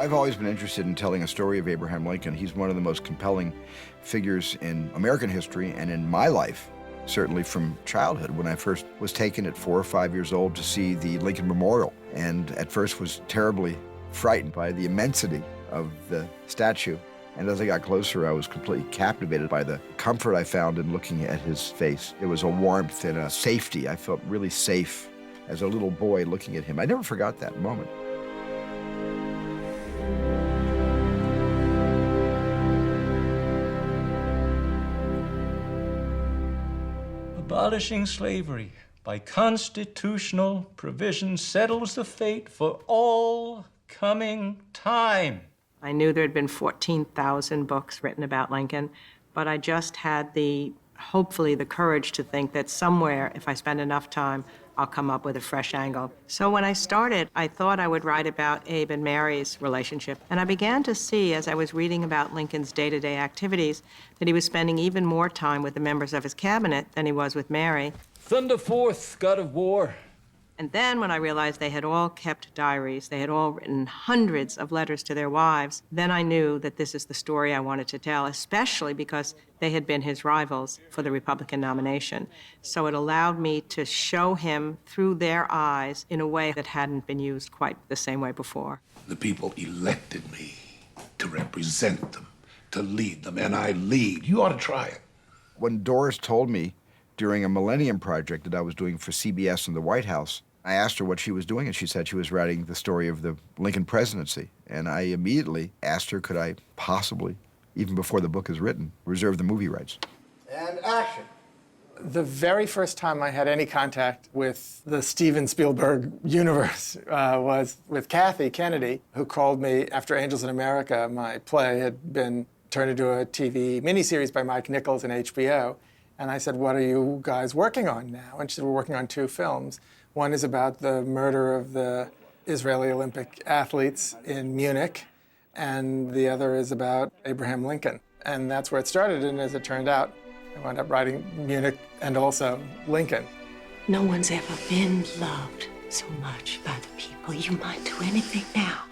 I've always been interested in telling a story of Abraham Lincoln. He's one of the most compelling figures in American history and in my life, certainly from childhood, when I first was taken at 4 or 5 years old to see the Lincoln Memorial, and at first was terribly frightened by the immensity of the statue. And as I got closer, I was completely captivated by the comfort I found in looking at his face. It was a warmth and a safety. I felt really safe as a little boy looking at him. I never forgot that moment. Abolishing slavery by constitutional provision settles the fate for all coming time. I knew there had been 14,000 books written about Lincoln, but I just had hopefully the courage to think that somewhere, if I spend enough time, I'll come up with a fresh angle. So when I started, I thought I would write about Abe and Mary's relationship. And I began to see, as I was reading about Lincoln's day-to-day activities, that he was spending even more time with the members of his cabinet than he was with Mary. Thunder forth, God of war. And then when I realized they had all kept diaries, they had all written hundreds of letters to their wives, then I knew that this is the story I wanted to tell, especially because they had been his rivals for the Republican nomination. So it allowed me to show him through their eyes in a way that hadn't been used quite the same way before. The people elected me to represent them, to lead them, and I lead. You ought to try it. When Doris told me during a Millennium Project that I was doing for CBS in the White House, I asked her what she was doing, and she said she was writing the story of the Lincoln presidency. And I immediately asked her, could I possibly, even before the book is written, reserve the movie rights? And action. The very first time I had any contact with the Steven Spielberg universe was with Kathy Kennedy, who called me after Angels in America. My play had been turned into a TV miniseries by Mike Nichols and HBO. And I said, what are you guys working on now? And she said, we're working on 2 films. One is about the murder of the Israeli Olympic athletes in Munich, and the other is about Abraham Lincoln. And that's where it started, and as it turned out, I wound up writing Munich and also Lincoln. No one's ever been loved so much by the people. You might do anything now.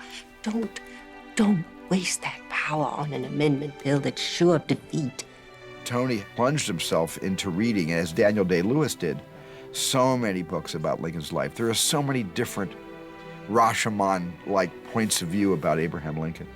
Don't waste that power on an amendment bill that's sure of defeat. Tony plunged himself into reading, as Daniel Day-Lewis did, so many books about Lincoln's life. There are so many different Rashomon-like points of view about Abraham Lincoln.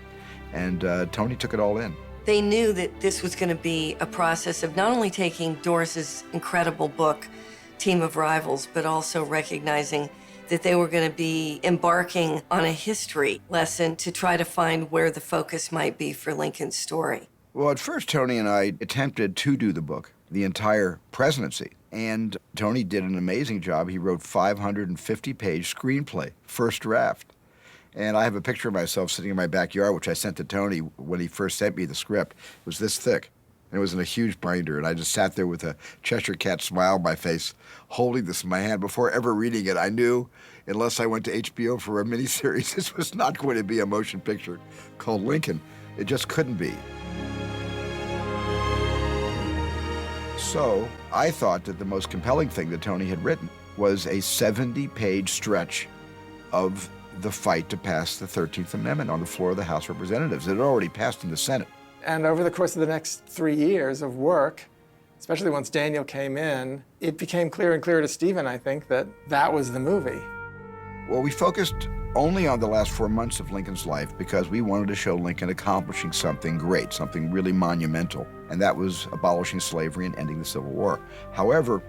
And Tony took it all in. They knew that this was going to be a process of not only taking Doris's incredible book, Team of Rivals, but also recognizing that they were going to be embarking on a history lesson to try to find where the focus might be for Lincoln's story. Well, at first, Tony and I attempted to do the book, the entire presidency. And Tony did an amazing job. He wrote 550-page screenplay, first draft. And I have a picture of myself sitting in my backyard, which I sent to Tony when he first sent me the script. It was this thick, and it was in a huge binder. And I just sat there with a Cheshire Cat smile on my face, holding this in my hand. Before ever reading it, I knew, unless I went to HBO for a miniseries, this was not going to be a motion picture called Lincoln. It just couldn't be. So I thought that the most compelling thing that Tony had written was a 70-page stretch of the fight to pass the 13th Amendment on the floor of the House of Representatives. It had already passed in the Senate. And over the course of the next 3 years of work, especially once Daniel came in, it became clearer and clearer to Stephen, I think, that that was the movie. Well, we focused only on the last 4 months of Lincoln's life because we wanted to show Lincoln accomplishing something great, something really monumental, and that was abolishing slavery and ending the Civil War. However,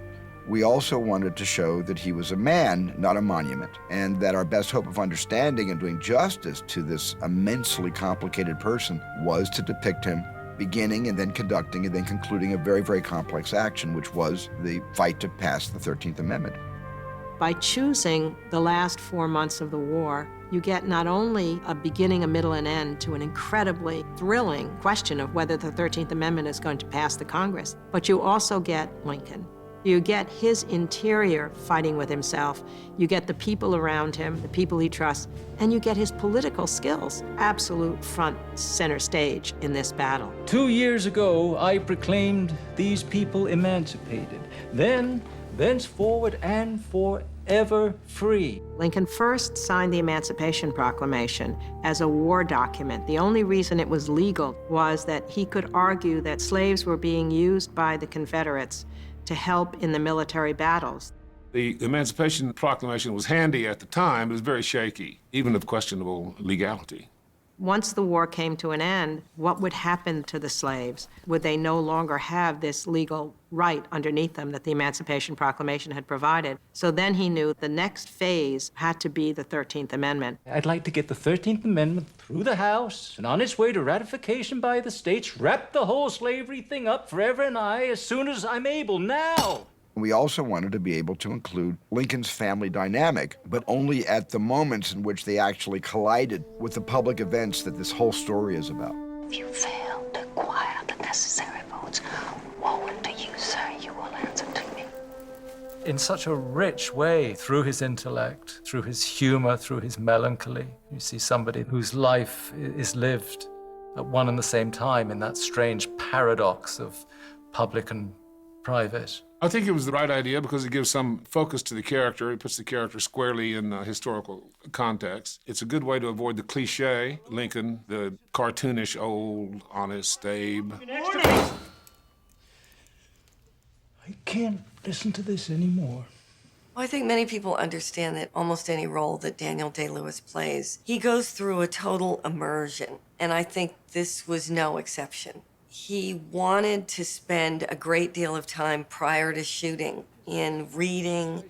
we also wanted to show that he was a man, not a monument, and that our best hope of understanding and doing justice to this immensely complicated person was to depict him beginning and then conducting and then concluding a very, very complex action, which was the fight to pass the 13th Amendment. By choosing the last 4 months of the war, you get not only a beginning, a middle, and end to an incredibly thrilling question of whether the 13th Amendment is going to pass the Congress, but you also get Lincoln. You get his interior fighting with himself. You get the people around him, the people he trusts, and you get his political skills, absolute front center stage in this battle. 2 years ago, I proclaimed these people emancipated. Then, thenceforward and ever free. Lincoln first signed the Emancipation Proclamation as a war document. The only reason it was legal was that he could argue that slaves were being used by the Confederates to help in the military battles. The Emancipation Proclamation was handy at the time, but it was very shaky, even of questionable legality. Once the war came to an end, what would happen to the slaves? Would they no longer have this legal right underneath them that the Emancipation Proclamation had provided? So then he knew the next phase had to be the 13th Amendment. I'd like to get the 13th Amendment through the House and on its way to ratification by the states, wrap the whole slavery thing up forever and aye as soon as I'm able now. We also wanted to be able to include Lincoln's family dynamic, but only at the moments in which they actually collided with the public events that this whole story is about. If you fail to acquire the necessary votes, woe unto you, sir, you will answer to me. In such a rich way, through his intellect, through his humor, through his melancholy, you see somebody whose life is lived at one and the same time in that strange paradox of public and private. I think it was the right idea because it gives some focus to the character. It puts the character squarely in historical context. It's a good way to avoid the cliche, Lincoln, the cartoonish, old, honest Abe. I can't listen to this anymore. Well, I think many people understand that almost any role that Daniel Day-Lewis plays, he goes through a total immersion, and I think this was no exception. He wanted to spend a great deal of time prior to shooting in reading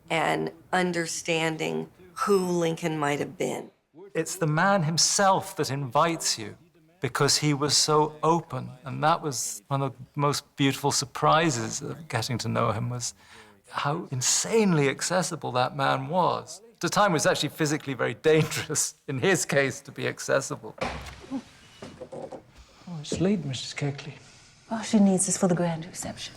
and understanding who Lincoln might have been. It's the man himself that invites you because he was so open, and that was one of the most beautiful surprises of getting to know him, was how insanely accessible that man was. At the time, it was actually physically very dangerous, in his case, to be accessible. Oh, it's late, Mrs. Keckley. All she needs is for the grand reception.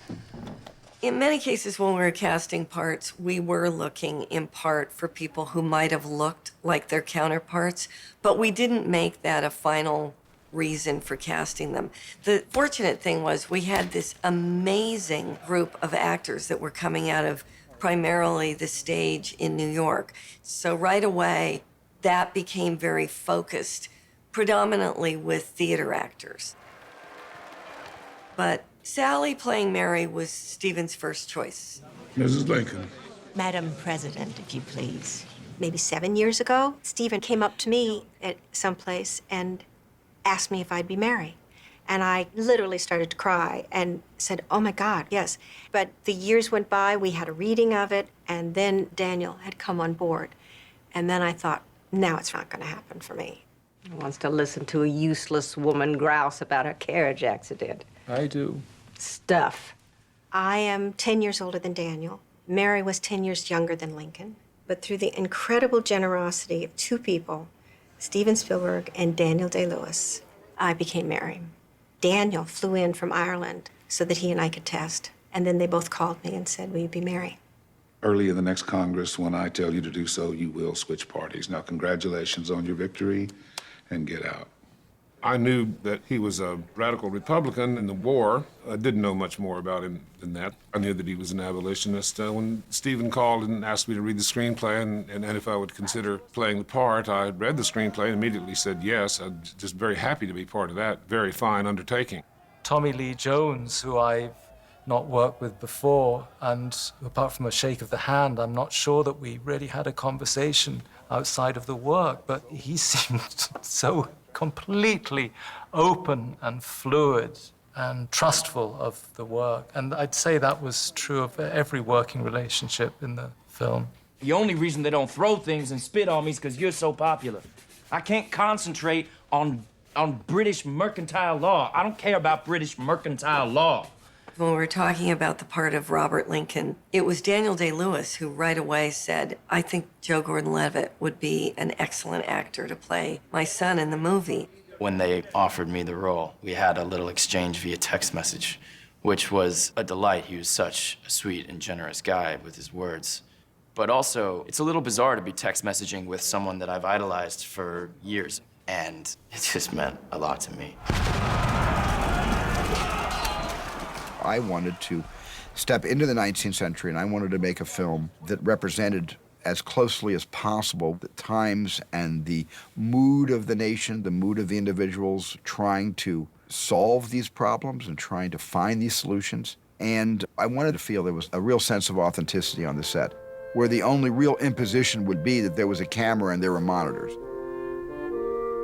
In many cases, when we were casting parts, we were looking in part for people who might have looked like their counterparts, but we didn't make that a final reason for casting them. The fortunate thing was we had this amazing group of actors that were coming out of primarily the stage in New York. So right away, that became very focused, predominantly with theater actors. But Sally playing Mary was Stephen's first choice. Mrs. Lincoln. Madam President, if you please. Maybe 7 years ago, Stephen came up to me at some place and asked me if I'd be Mary. And I literally started to cry and said, oh my God, yes. But the years went by, we had a reading of it, and then Daniel had come on board. And then I thought, now it's not gonna happen for me. He wants to listen to a useless woman grouse about her carriage accident. I do. Stuff. I am 10 years older than Daniel. Mary was 10 years younger than Lincoln. But through the incredible generosity of two people, Steven Spielberg and Daniel Day-Lewis, I became Mary. Daniel flew in from Ireland so that he and I could test. And then they both called me and said, will you be Mary? Early in the next Congress, when I tell you to do so, you will switch parties. Now, congratulations on your victory, and get out. I knew that he was a radical Republican in the war. I didn't know much more about him than that. I knew that he was an abolitionist. When Stephen called and asked me to read the screenplay and if I would consider playing the part, I read the screenplay and immediately said yes. I'm just very happy to be part of that very fine undertaking. Tommy Lee Jones, who I've not worked with before, and apart from a shake of the hand, I'm not sure that we really had a conversation outside of the work, but he seemed so completely open and fluid and trustful of the work. And I'd say that was true of every working relationship in the film. The only reason they don't throw things and spit on me is because you're so popular. I can't concentrate on British mercantile law. I don't care about British mercantile law. When we were talking about the part of Robert Lincoln, it was Daniel Day-Lewis who right away said, I think Joe Gordon-Levitt would be an excellent actor to play my son in the movie. When they offered me the role, we had a little exchange via text message, which was a delight. He was such a sweet and generous guy with his words. But also, it's a little bizarre to be text messaging with someone that I've idolized for years, and it just meant a lot to me. I wanted to step into the 19th century, and I wanted to make a film that represented as closely as possible the times and the mood of the nation, the mood of the individuals trying to solve these problems and trying to find these solutions. And I wanted to feel there was a real sense of authenticity on the set, where the only real imposition would be that there was a camera and there were monitors.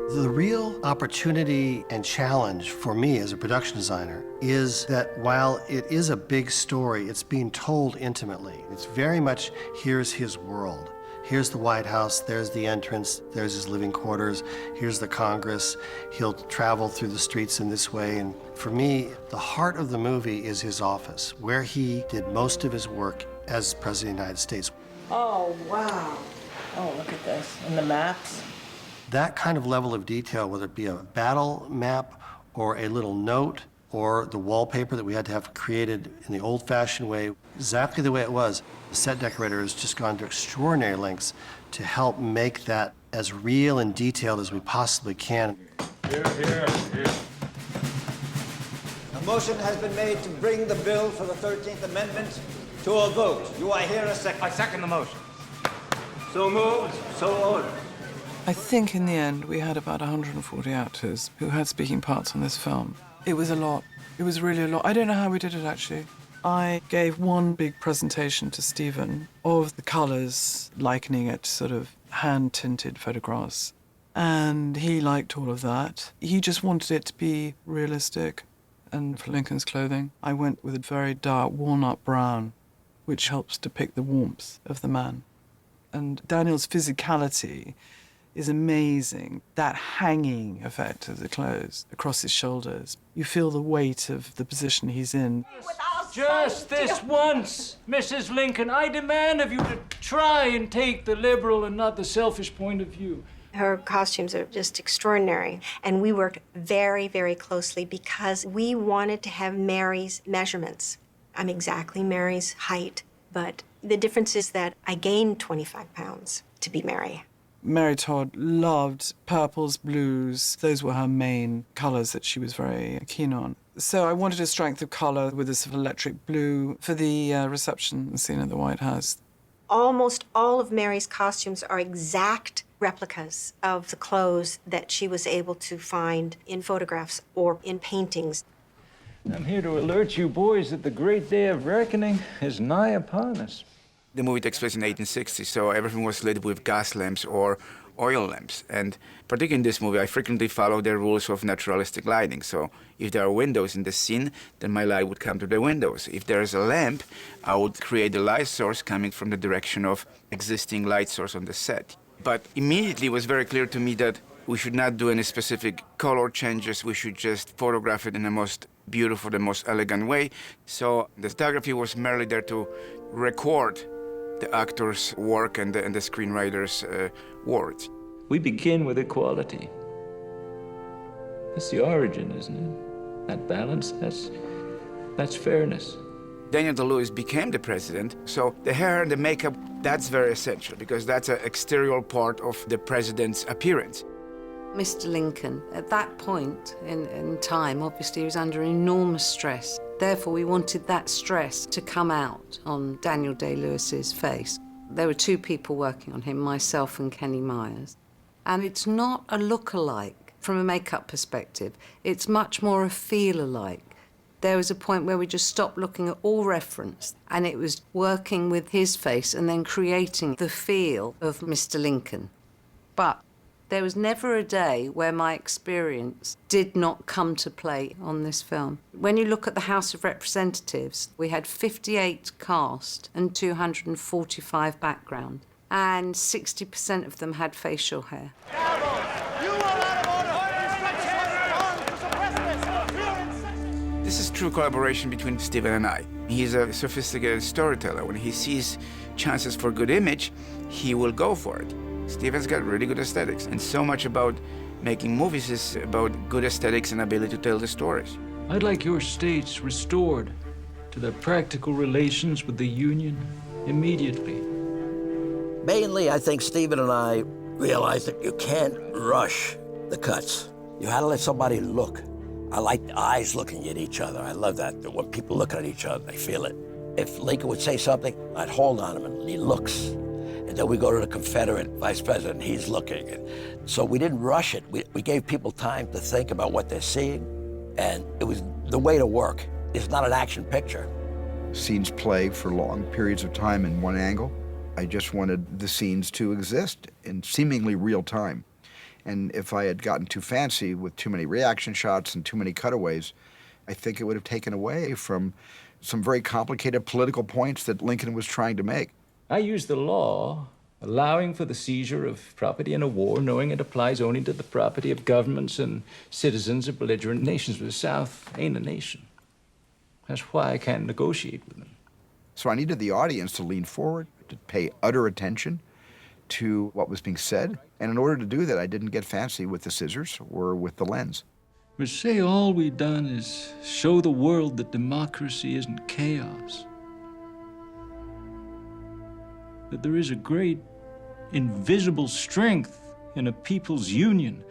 The real opportunity and challenge for me as a production designer is that while it is a big story, it's being told intimately. It's very much, here's his world. Here's the White House, there's the entrance, there's his living quarters, here's the Congress. He'll travel through the streets in this way. And for me, the heart of the movie is his office, where he did most of his work as President of the United States. Oh, wow. Oh, look at this. And the maps. That kind of level of detail, whether it be a battle map or a little note or the wallpaper that we had to have created in the old-fashioned way, exactly the way it was, the set decorator has just gone to extraordinary lengths to help make that as real and detailed as we possibly can. Here. A motion has been made to bring the bill for the 13th Amendment to a vote. Do I hear a second? I second the motion. So moved, so ordered. I think in the end we had about 140 actors who had speaking parts on this film. It was a lot. It was really a lot. I don't know how we did it, actually. I gave one big presentation to Stephen of the colours, likening it to sort of hand-tinted photographs. And he liked all of that. He just wanted it to be realistic. And for Lincoln's clothing, I went with a very dark walnut brown, which helps depict the warmth of the man. And Daniel's physicality is amazing. That hanging effect of the clothes across his shoulders. You feel the weight of the position he's in. Just this once, Mrs. Lincoln, I demand of you to try and take the liberal and not the selfish point of view. Her costumes are just extraordinary. And we worked very, very closely because we wanted to have Mary's measurements. I'm exactly Mary's height, but the difference is that I gained 25 pounds to be Mary. Mary Todd loved purples, blues. Those were her main colours that she was very keen on. So I wanted a strength of colour with a sort of electric blue for the reception scene at the White House. Almost all of Mary's costumes are exact replicas of the clothes that she was able to find in photographs or in paintings. I'm here to alert you boys that the great day of reckoning is nigh upon us. The movie takes place in 1860, so everything was lit with gas lamps or oil lamps. And particularly in this movie, I frequently follow the rules of naturalistic lighting. So if there are windows in the scene, then my light would come to the windows. If there is a lamp, I would create a light source coming from the direction of existing light source on the set. But immediately it was very clear to me that we should not do any specific color changes. We should just photograph it in the most beautiful, the most elegant way. So the photography was merely there to record the actor's work and the screenwriter's words. We begin with equality. That's the origin, isn't it? That balance, that's fairness. Daniel Day-Lewis became the president, so the hair and the makeup, that's very essential because that's an exterior part of the president's appearance. Mr. Lincoln, at that point in time, obviously he was under enormous stress. Therefore, we wanted that stress to come out on Daniel Day-Lewis's face. There were two people working on him, myself and Kenny Myers. And it's not a look-alike from a makeup perspective. It's much more a feel-alike. There was a point where we just stopped looking at all reference, and it was working with his face and then creating the feel of Mr. Lincoln. But there was never a day where my experience did not come to play on this film. When you look at the House of Representatives, we had 58 cast and 245 background, and 60% of them had facial hair. This is true collaboration between Stephen and I. He's a sophisticated storyteller. When he sees chances for good image, he will go for it. Stephen's got really good aesthetics, and so much about making movies is about good aesthetics and ability to tell the stories. I'd like your states restored to their practical relations with the Union immediately. Mainly, I think Stephen and I realized that you can't rush the cuts. You had to let somebody look. I like the eyes looking at each other. I love that when people look at each other, they feel it. If Lincoln would say something, I'd hold on him, and he looks. And then we go to the Confederate vice president, he's looking. And so we didn't rush it. We gave people time to think about what they're seeing, and it was the way to work. It's not an action picture. Scenes play for long periods of time in one angle. I just wanted the scenes to exist in seemingly real time. And if I had gotten too fancy with too many reaction shots and too many cutaways, I think it would have taken away from some very complicated political points that Lincoln was trying to make. I use the law allowing for the seizure of property in a war, knowing it applies only to the property of governments and citizens of belligerent nations. But the South ain't a nation. That's why I can't negotiate with them. So I needed the audience to lean forward, to pay utter attention to what was being said. And in order to do that, I didn't get fancy with the scissors or with the lens. But say all we've done is show the world that democracy isn't chaos. That there is a great invisible strength in a people's union.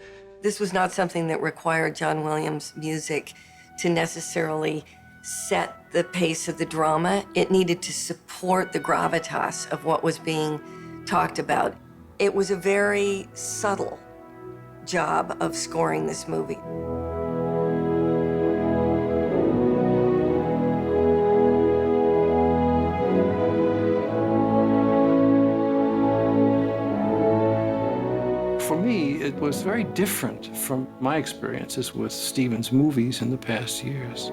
This was not something that required John Williams' music to necessarily set the pace of the drama. It needed to support the gravitas of what was being talked about. It was a very subtle job of scoring this movie. For me, it was very different from my experiences with Stevens' movies in the past years.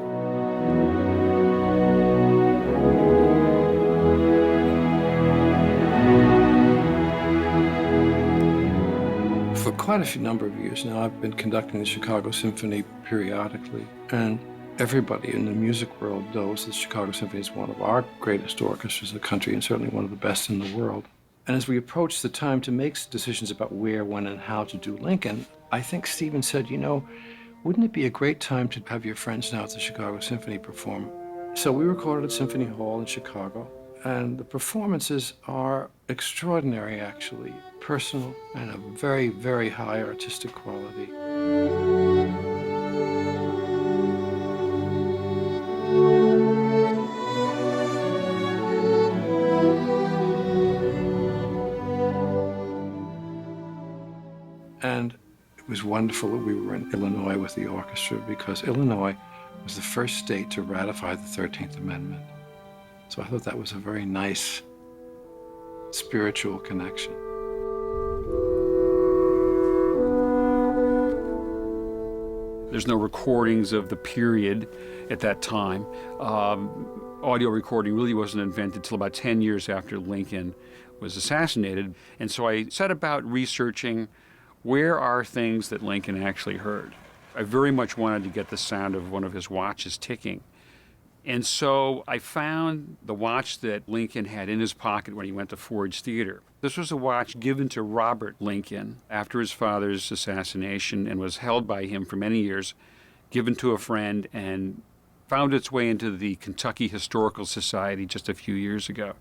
For quite a few number of years now, I've been conducting the Chicago Symphony periodically, and everybody in the music world knows that Chicago Symphony is one of our greatest orchestras in the country and certainly one of the best in the world. And as we approach the time to make decisions about where, when, and how to do Lincoln, I think Stevens said, you know, wouldn't it be a great time to have your friends now at the Chicago Symphony perform? So we recorded at Symphony Hall in Chicago, and the performances are extraordinary, actually, personal and of very, very high artistic quality. And it was wonderful that we were in Illinois with the orchestra because Illinois was the first state to ratify the 13th Amendment. So I thought that was a very nice spiritual connection. There's no recordings of the period at that time. Audio recording really wasn't invented until about 10 years after Lincoln was assassinated. And so I set about researching where are things that Lincoln actually heard. I very much wanted to get the sound of one of his watches ticking. And so I found the watch that Lincoln had in his pocket when he went to Ford's Theater. This was a watch given to Robert Lincoln after his father's assassination and was held by him for many years, given to a friend, and found its way into the Kentucky Historical Society just a few years ago.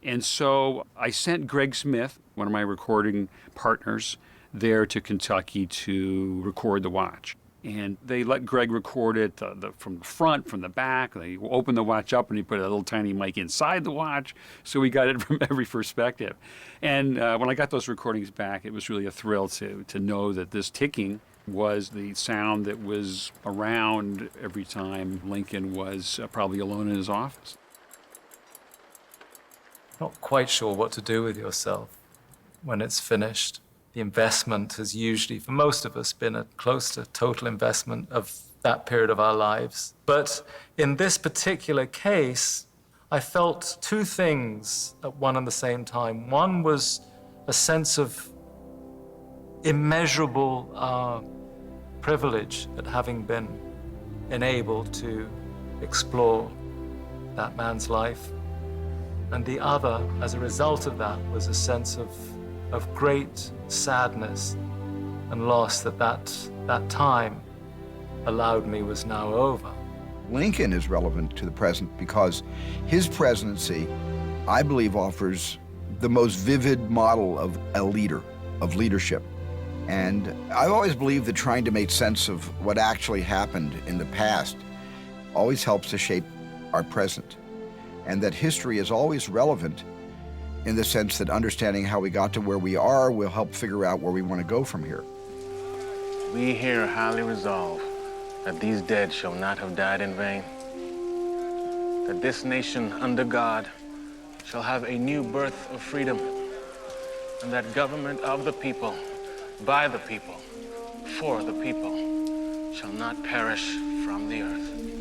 And so I sent Greg Smith, one of my recording partners, there to Kentucky to record the watch. And they let Greg record it from the front, from the back. They opened the watch up and he put a little tiny mic inside the watch. So we got it from every perspective. And when I got those recordings back, it was really a thrill to know that this ticking was the sound that was around every time Lincoln was probably alone in his office. Not quite sure what to do with yourself when it's finished. The investment has usually, for most of us, been a close to total investment of that period of our lives. But in this particular case, I felt two things at one and the same time. One was a sense of immeasurable privilege at having been enabled to explore that man's life. And the other, as a result of that, was a sense of great sadness and loss that time allowed me was now over. Lincoln is relevant to the present because his presidency, I believe, offers the most vivid model of a leader, of leadership. And I've always believed that trying to make sense of what actually happened in the past always helps to shape our present. and that history is always relevant in the sense that understanding how we got to where we are will help figure out where we want to go from here. We here highly resolve that these dead shall not have died in vain, that this nation under God shall have a new birth of freedom, and that government of the people, by the people, for the people, shall not perish from the earth.